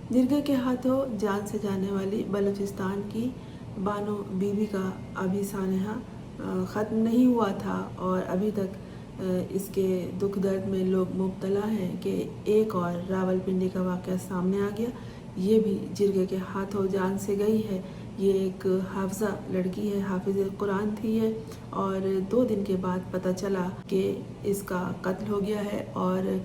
जिरगे के हाथों जान से जाने वाली बलूचिस्तान की बानो बीबी का अभी सानहा ख़त्म नहीं हुआ था और अभी तक इसके दुख दर्द में लोग मुब्तला हैं कि एक और रावलपिंडी का वाक़या सामने आ गया। ये भी जिरगे के हाथों जान से गई है। ये एक हाफज़ा लड़की है, हाफिज़ कुरान थी ये, और 2 दिन के बाद पता चला कि इसका कत्ल हो गया है और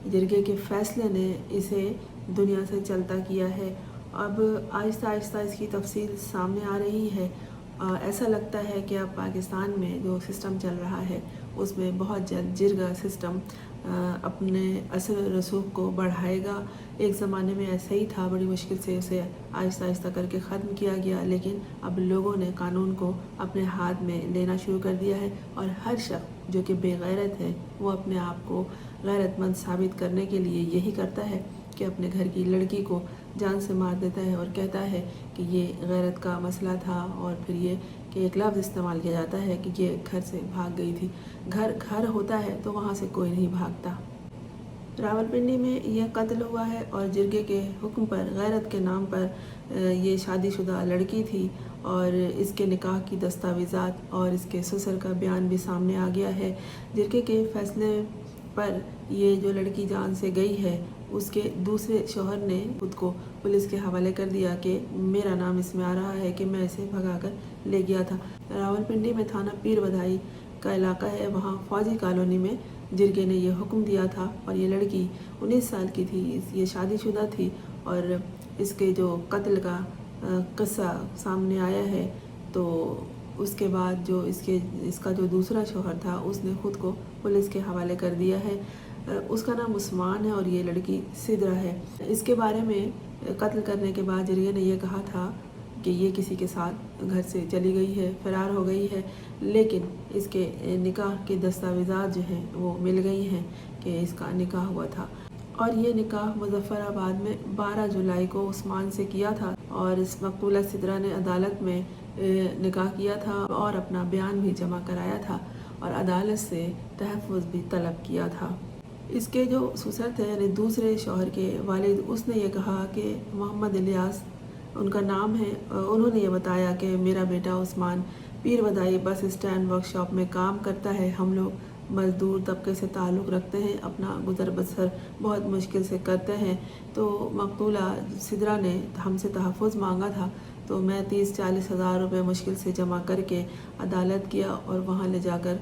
जिरगे के फ़ैसले ने इसे दुनिया से चलता किया है। अब आहिस्ता आहिस्ता इसकी तफसील सामने आ रही है। ऐसा लगता है कि अब पाकिस्तान में जो सिस्टम चल रहा है उसमें बहुत जल्द जिरगा सिस्टम अपने असर रसूख को बढ़ाएगा। एक ज़माने में ऐसा ही था, बड़ी मुश्किल से उसे आहिस्ता आहिस्ता करके ख़त्म किया गया, लेकिन अब लोगों ने कानून को अपने हाथ में लेना शुरू कर दिया है और हर शख्स जो कि बेगैरत है वो अपने आप को गैरतमंद साबित करने के लिए यही करता है कि अपने घर की लड़की को जान से मार देता है और कहता है कि ये गैरत का मसला था, और फिर ये कि एक लफ्ज़ इस्तेमाल किया जाता है कि ये घर से भाग गई थी। घर होता है तो वहाँ से कोई नहीं भागता। रावलपिंडी में ये कत्ल हुआ है और जिरगे के हुक्म पर, गैरत के नाम पर ये शादीशुदा लड़की थी और इसके निकाह की दस्तावेज़ात और इसके ससुर का बयान भी सामने आ गया है। जिरगे के फ़ैसले पर ये जो लड़की जान से गई है उसके दूसरे शौहर ने खुद को पुलिस के हवाले कर दिया कि मेरा नाम इसमें आ रहा है कि मैं इसे भगाकर ले गया था। रावलपिंडी में थाना पीर बधाई का इलाका है, वहाँ फौजी कॉलोनी में जिरगे ने ये हुक्म दिया था और ये लड़की 19 साल की थी, ये शादीशुदा थी और इसके जो कत्ल का किस्सा सामने आया है तो उसके बाद जो इसका जो दूसरा शौहर था उसने ख़ुद को पुलिस के हवाले कर दिया है। उसका नाम उस्मान है और ये लड़की सिदरा है। इसके बारे में कत्ल करने के बाद जिरगे ने ये कहा था कि ये किसी के साथ घर से चली गई है, फ़रार हो गई है, लेकिन इसके निकाह के दस्तावेज़ात जो हैं वो मिल गई हैं कि इसका निकाह हुआ था और ये निकाह मुज़फ़्फ़राबाद में 12 जुलाई को उस्मान से किया था और इस मकबूला सिदरा ने अदालत में निकाह किया था और अपना बयान भी जमा कराया था और अदालत से तहफ़्फ़ुज़ भी तलब किया था। इसके जो ससुर थे यानी दूसरे शौहर के वालिद, उसने ये कहा कि मोहम्मद इलियास उनका नाम है, उन्होंने ये बताया कि मेरा बेटा उस्मान पीर बधाई बस स्टैंड वर्कशॉप में काम करता है, हम लोग मज़दूर तबके से ताल्लुक़ रखते हैं, अपना गुज़र बसर बहुत मुश्किल से करते हैं। तो मकतूला सिदरा ने हमसे तहफ़्फ़ुज़ मांगा था तो मैं 30-40 हज़ार रुपये मुश्किल से जमा करके अदालत किया और वहाँ ले जाकर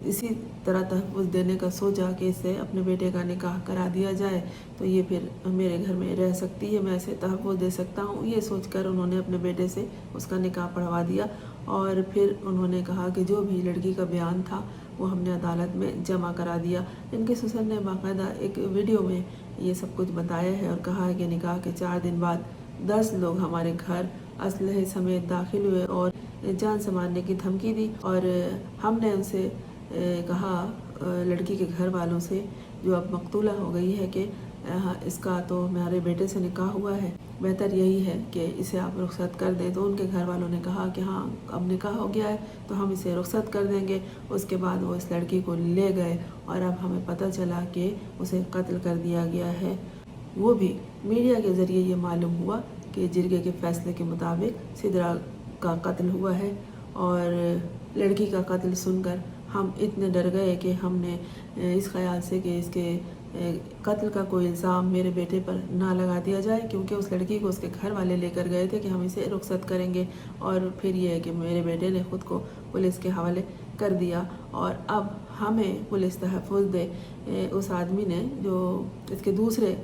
इसी तरह तहफ़्फ़ुज़ देने का सोचा कि इससे अपने बेटे का निकाह करा दिया जाए तो ये फिर मेरे घर में रह सकती है, मैं इसे तहफ़्फ़ुज़ दे सकता हूँ। ये सोचकर उन्होंने अपने बेटे से उसका निकाह पढ़वा दिया और फिर उन्होंने कहा कि जो भी लड़की का बयान था वो हमने अदालत में जमा करा दिया। इनके ससुर ने बाकायदा एक वीडियो में ये सब कुछ बताया है और कहा है कि निकाह के 4 दिन बाद 10 लोग हमारे घर असलहे समेत दाखिल हुए और जान से मारने की धमकी दी और हमने उनसे कहा लड़की के घर वालों से जो अब मकतूला हो गई है कि इसका तो हमारे बेटे से निकाह हुआ है, बेहतर यही है कि इसे आप रुखसत कर दें। तो उनके घर वालों ने कहा कि हाँ अब निकाह हो गया है तो हम इसे रुखसत कर देंगे। उसके बाद वो इस लड़की को ले गए और अब हमें पता चला कि उसे कत्ल कर दिया गया है। वो भी मीडिया के ज़रिए ये मालूम हुआ कि जिरगे के फ़ैसले के मुताबिक सिदरा का कत्ल हुआ है और लड़की का कत्ल सुनकर हम इतने डर गए कि हमने इस ख़याल से कि इसके कत्ल का कोई इल्ज़ाम मेरे बेटे पर ना लगा दिया जाए, क्योंकि उस लड़की को उसके घर वाले लेकर गए थे कि हम इसे रुखसत करेंगे और फिर ये है कि मेरे बेटे ने ख़ुद को पुलिस के हवाले कर दिया और अब हमें पुलिस तहफ़्फ़ुज़ दे। उस आदमी ने जो इसके दूसरे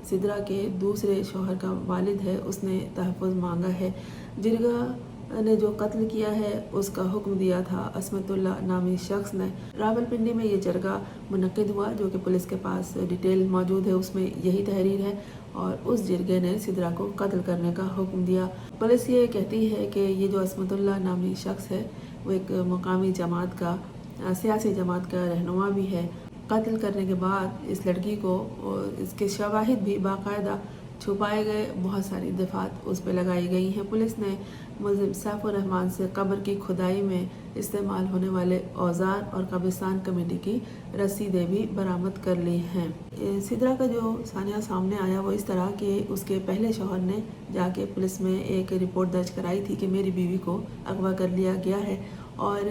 सिदरा के दूसरे शौहर का वालिद है उसने तहफ़्फ़ुज़ मांगा है। जिरगा ने जो कत्ल किया है उसका हुक्म दिया था असमतुल्ला नामी शख्स ने। रावलपिंडी में ये जरगा मुनक्किद हुआ जो कि पुलिस के पास डिटेल मौजूद है, उसमें यही तहरीर है और उस जिरगे ने सिदरा को कत्ल करने का हुक्म दिया। पुलिस ये कहती है कि ये जो असमतुल्ला नामी शख्स है वो एक मकामी जमात का सियासी जमात का रहनुमा भी है। कत्ल करने के बाद इस लड़की को इसके शवाहिद भी बाकायदा छुपाए गए। बहुत सारी दफात उस पर लगाई गई हैं। पुलिस ने मुलजिम सैफुर रहमान से कब्र की खुदाई में इस्तेमाल होने वाले औजार और कब्रिस्तान कमेटी की रसीदें भी बरामद कर ली हैं। सिद्रा का जो सानिया सामने आया वो इस तरह कि उसके पहले शौहर ने जाके पुलिस में एक रिपोर्ट दर्ज कराई थी कि मेरी बीवी को अगवा कर लिया गया है, और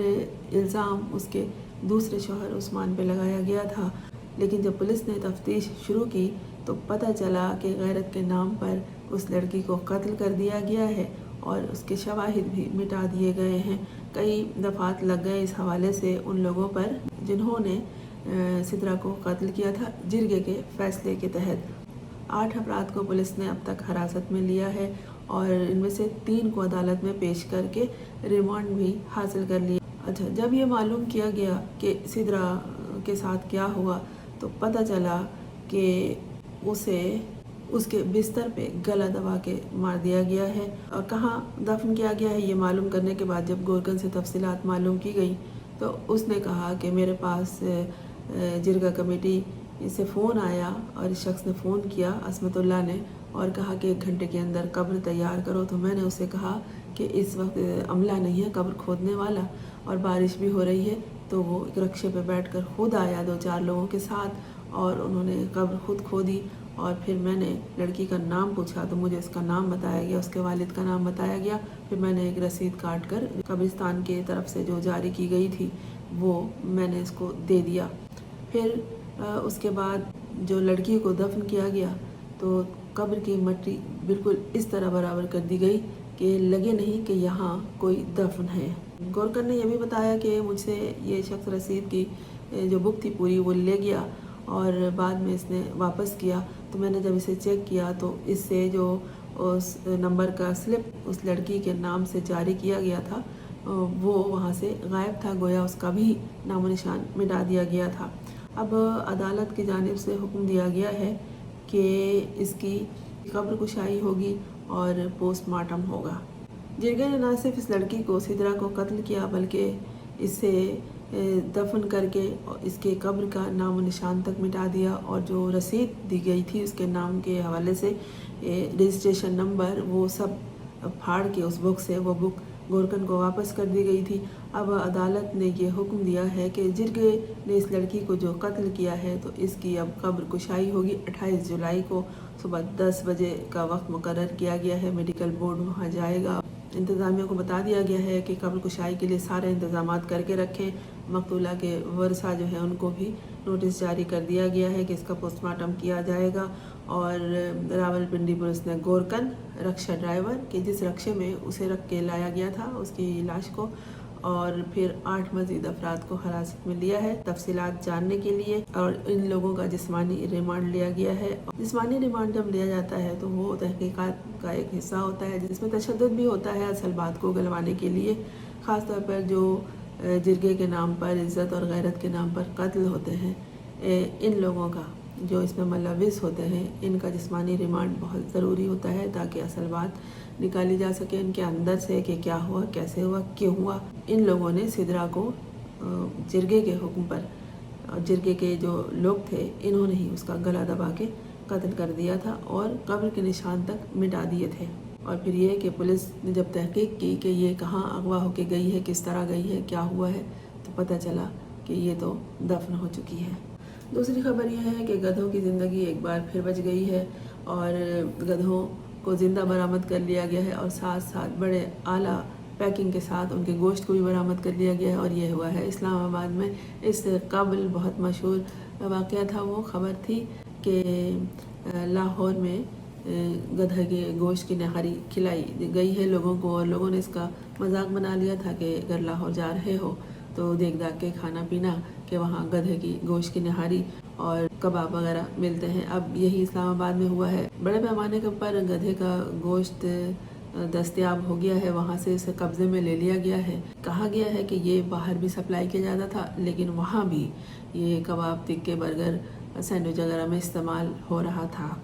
इल्ज़ाम उसके दूसरे शौहर उस्मान पे लगाया गया था। लेकिन जब पुलिस ने तफ्तीश शुरू की तो पता चला कि गैरत के नाम पर उस लड़की को कत्ल कर दिया गया है और उसके शवाहिद भी मिटा दिए गए हैं। कई दफात लग गए इस हवाले से उन लोगों पर जिन्होंने सिद्रा को कत्ल किया था जिरगे के फैसले के तहत। 8 अफराद को पुलिस ने अब तक हिरासत में लिया है और इनमें से 3 को अदालत में पेश करके रिमांड भी हासिल कर लिया। अच्छा, जब ये मालूम किया गया कि सिद्रा के साथ क्या हुआ तो पता चला कि उसे उसके बिस्तर पे गला दबा के मार दिया गया है। और कहाँ दफन किया गया है ये मालूम करने के बाद जब गोरकन से तफसीलात मालूम की गई तो उसने कहा कि मेरे पास जिरगा कमेटी से फ़ोन आया और इस शख्स ने फ़ोन किया असमतुल्लाह ने और कहा कि 1 घंटे के अंदर कब्र तैयार करो। तो मैंने उसे कहा कि इस वक्त अमला नहीं है कब्र खोदने वाला और बारिश भी हो रही है, तो वो एक रक्शे पे बैठकर खुद आया 2-4 लोगों के साथ और उन्होंने कब्र खुद खोदी। और फिर मैंने लड़की का नाम पूछा तो मुझे उसका नाम बताया गया, उसके वालिद का नाम बताया गया। फिर मैंने एक रसीद काट कर कब्रिस्तान की तरफ से जो जारी की गई थी वो मैंने इसको दे दिया। फिर उसके बाद जो लड़की को दफन किया गया तो कब्र की मट्टी बिल्कुल इस तरह बराबर कर दी गई कि लगे नहीं कि यहाँ कोई दफन है। गोरकन ने यह भी बताया कि मुझसे ये शख्स रसीद की जो बुक थी पूरी वो ले गया और बाद में इसने वापस किया। तो मैंने जब इसे चेक किया तो इससे जो उस नंबर का स्लिप उस लड़की के नाम से जारी किया गया था वो वहाँ से गायब था, गोया उसका भी नामो निशान मिटा दिया गया था। अब अदालत की जानिब से हुक्म दिया गया है कि इसकी कब्र कुशाई होगी और पोस्टमार्टम होगा। जिरगे ने न सिर्फ इस लड़की को सिद्रा को कत्ल किया बल्कि इसे दफन करके इसके कब्र का नामो निशान तक मिटा दिया और जो रसीद दी गई थी उसके नाम के हवाले से रजिस्ट्रेशन नंबर वो सब फाड़ के उस बुक से वो बुक गोरकन को वापस कर दी गई थी। अब अदालत ने ये हुक्म दिया है कि जिरगे ने इस लड़की को जो कत्ल किया है तो इसकी अब कब्र कुशाई होगी। 28 जुलाई को सुबह 10 बजे का वक्त मुकर्रर किया गया है। मेडिकल बोर्ड वहाँ जाएगा। इंतज़ामिया को बता दिया गया है कि कब्र कुशाई के लिए सारे इंतजामात करके रखें। मकतूला के वरसा जो है उनको भी नोटिस जारी कर दिया गया है कि इसका पोस्टमार्टम किया जाएगा। और रावलपिंडी पुलिस ने गोरकन रक्षा ड्राइवर के जिस रक्शे में उसे रख के लाया गया था उसकी लाश को और फिर 8 मज़ीद अफराद को हिरासत में लिया है तफसीलात जानने के लिए। और इन लोगों का जिस्मानी रिमांड लिया गया है। जिस्मानी रिमांड जब लिया जाता है तो वो तहकीकात का एक हिस्सा होता है जिसमें तशद्दुद भी होता है असल बात को गलवाने के लिए। ख़ास तौर पर जो जिरगे के नाम पर इज़्ज़त और गैरत के नाम पर कत्ल होते हैं इन लोगों का जो इसमें मुलव्विस होते हैं इनका जिस्मानी रिमांड बहुत ज़रूरी होता है ताकि असल बात निकाली जा सके इनके अंदर से कि क्या हुआ, कैसे हुआ, क्यों हुआ। इन लोगों ने सिद्रा को जिरगे के हुक्म पर और जिरगे के जो लोग थे इन्होंने ही उसका गला दबा के कत्ल कर दिया था और कब्र के निशान तक मिटा दिए थे। और फिर ये कि पुलिस ने जब तहकीक की कि ये कहाँ अगवा होके गई है, किस तरह गई है, क्या हुआ है, तो पता चला कि ये तो दफन हो चुकी है। दूसरी खबर यह है कि गधों की ज़िंदगी एक बार फिर बच गई है और गधों को ज़िंदा बरामद कर लिया गया है और साथ साथ बड़े आला पैकिंग के साथ उनके गोश्त को भी बरामद कर लिया गया है। और ये हुआ है इस्लामाबाद में। इससे कबल बहुत मशहूर वाक़या था, वो खबर थी कि लाहौर में गधा के गोश्त की नहारी खिलाई गई है लोगों को और लोगों ने इसका मजाक बना लिया था कि अगर लाहौर जा रहे हो तो देख दाख के खाना पीना कि वहाँ गधे की गोश्त की नहारी और कबाब वगैरह मिलते हैं। अब यही इस्लामाबाद में हुआ है। बड़े पैमाने के ऊपर गधे का गोश्त दस्तयाब हो गया है, वहाँ से इसे कब्ज़े में ले लिया गया है। कहा गया है कि ये बाहर भी सप्लाई किया जाता था लेकिन वहाँ भी ये कबाब, टिक्के, बर्गर, सैंडविच वगैरह में इस्तेमाल हो रहा था।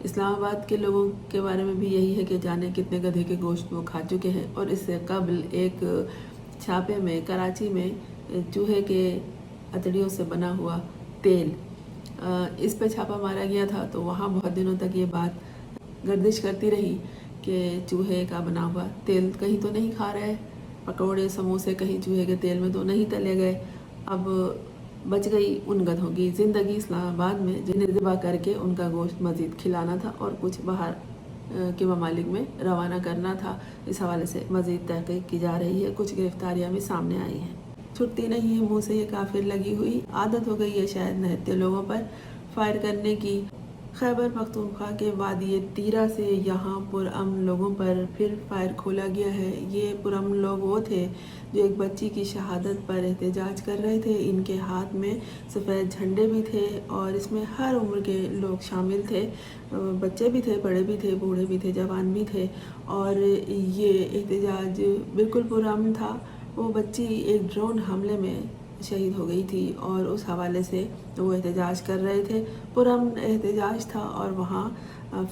इस्लामाबाद के लोगों के बारे में भी यही है कि जाने कितने गधे के गोश्त वो खा चुके हैं। और इससे कबल एक छापे में कराची में चूहे के अतड़ियों से बना हुआ तेल इस पे छापा मारा गया था। तो वहाँ बहुत दिनों तक ये बात गर्दिश करती रही कि चूहे का बना हुआ तेल कहीं तो नहीं खा रहे, पकौड़े समोसे कहीं चूहे के तेल में तो नहीं तले गए। अब बच गई उन गधों की ज़िंदगी इस्लामाबाद में जिन्हें ज़िबा करके उनका गोश्त मज़ीद खिलाना था और कुछ बाहर के ममालिक में रवाना करना था। इस हवाले से मज़ीद तहक़ीक़ की जा रही है, कुछ गिरफ्तारियाँ भी सामने आई हैं। छुट्टी नहीं है मुँह से ये काफिर लगी हुई, आदत हो गई है शायद नहते लोगों पर फायर करने की। खैबर पख्तूनख्वा के वादी तीरा से यहाँ पुरअमन लोगों पर फिर फायर खोला गया है। ये पुरअमन लोग वो थे जो एक बच्ची की शहादत पर एहतजाज कर रहे थे। इनके हाथ में सफ़ेद झंडे भी थे और इसमें हर उम्र के लोग शामिल थे, बच्चे भी थे, बड़े भी थे, बूढ़े भी थे, जवान भी थे। और ये एहतजाज बिल्कुल पुरअमन था। वो बच्ची एक ड्रोन हमले में शहीद हो गई थी और उस हवाले से वो एहतजाज कर रहे थे। पुरअमन एहतजाज था और वहाँ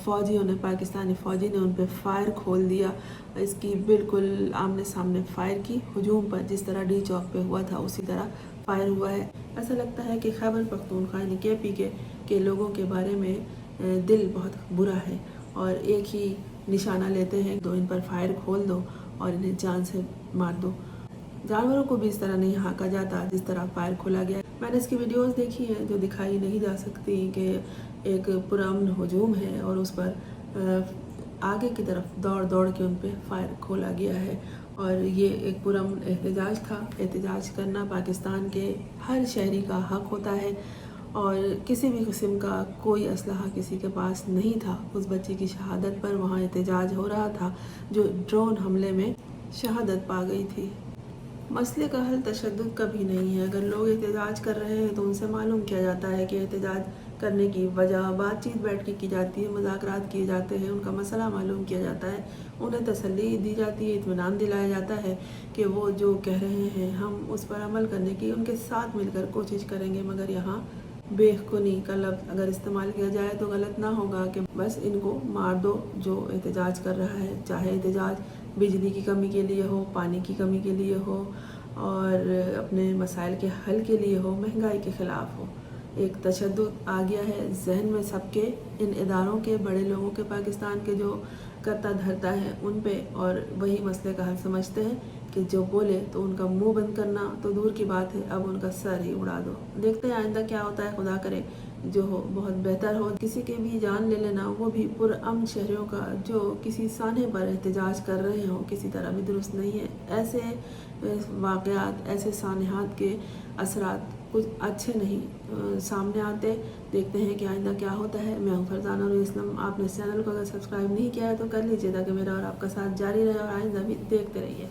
फ़ौजियों ने, पाकिस्तानी फ़ौजी ने उन पर फायर खोल दिया। इसकी बिल्कुल आमने सामने फायर की, हुजूम पर जिस तरह डी चौक पे हुआ था उसी तरह फायर हुआ है। ऐसा लगता है कि खैबर पख्तूनख्वा यानी KP के लोगों के बारे में दिल बहुत बुरा है और एक ही निशाना लेते हैं, दो इन पर फायर खोल दो और इन्हें जान से मार दो। जानवरों को भी इस तरह नहीं हाँका जाता जिस तरह फायर खोला गया। मैंने इसकी वीडियोस देखी हैं जो दिखाई नहीं जा सकती कि एक पुरअमन हुजूम है और उस पर आगे की तरफ दौड़ दौड़ के उन पर फायर खोला गया है। और ये एक पुरअमन एहतजाज था। एहतजाज करना पाकिस्तान के हर शहरी का हक होता है और किसी भी किस्म का कोई असलहा किसी के पास नहीं था। उस बच्ची की शहादत पर वहाँ एहतजाज हो रहा था जो ड्रोन हमले में शहादत पा गई थी। मसले का हल तशद्दुद कभी नहीं है। अगर लोग एहतजाज कर रहे हैं तो उनसे मालूम किया जाता है कि एहतजाज करने की वजह, बातचीत बैठ के की जाती है, मुज़ाकरात किए जाते हैं, उनका मसला मालूम किया जाता है, उन्हें तसल्ली दी जाती है, इत्मीनान दिलाया जाता है कि वो जो कह रहे हैं हम उस पर अमल करने की उनके साथ मिलकर कोशिश करेंगे। मगर यहाँ बेखुनी का लफ्ज़ अगर इस्तेमाल किया जाए तो गलत ना होगा कि बस इनको मार दो जो एहतजाज कर रहा है, चाहे एहतजाज बिजली की कमी के लिए हो, पानी की कमी के लिए हो और अपने मसाइल के हल के लिए हो, महंगाई के ख़िलाफ़ हो। एक तशद्दुद आ गया है जहन में सबके, इन इदारों के, बड़े लोगों के, पाकिस्तान के जो करता धरता है उन पे, और वही मसले का हल समझते हैं कि जो बोले तो उनका मुंह बंद करना तो दूर की बात है, अब उनका सर ही उड़ा दो। देखते हैं आइंदा क्या होता है। खुदा करे जो हो बहुत बेहतर हो। किसी के भी जान ले लेना, वो भी पुरअमन शहरियों का जो किसी साने पर एहतजाज कर रहे हों, किसी तरह भी दुरुस्त नहीं है। ऐसे वाक़यात, ऐसे सानहात के असरात कुछ अच्छे नहीं सामने आते। देखते हैं कि आइंदा क्या होता है। मैं हूँ फरजाना नूर इस्लाम। आपने इस चैनल को अगर सब्सक्राइब नहीं किया है तो कर लीजिए ताकि मेरा और आपका साथ जारी रहे और आइंदा भी देखते रहिए।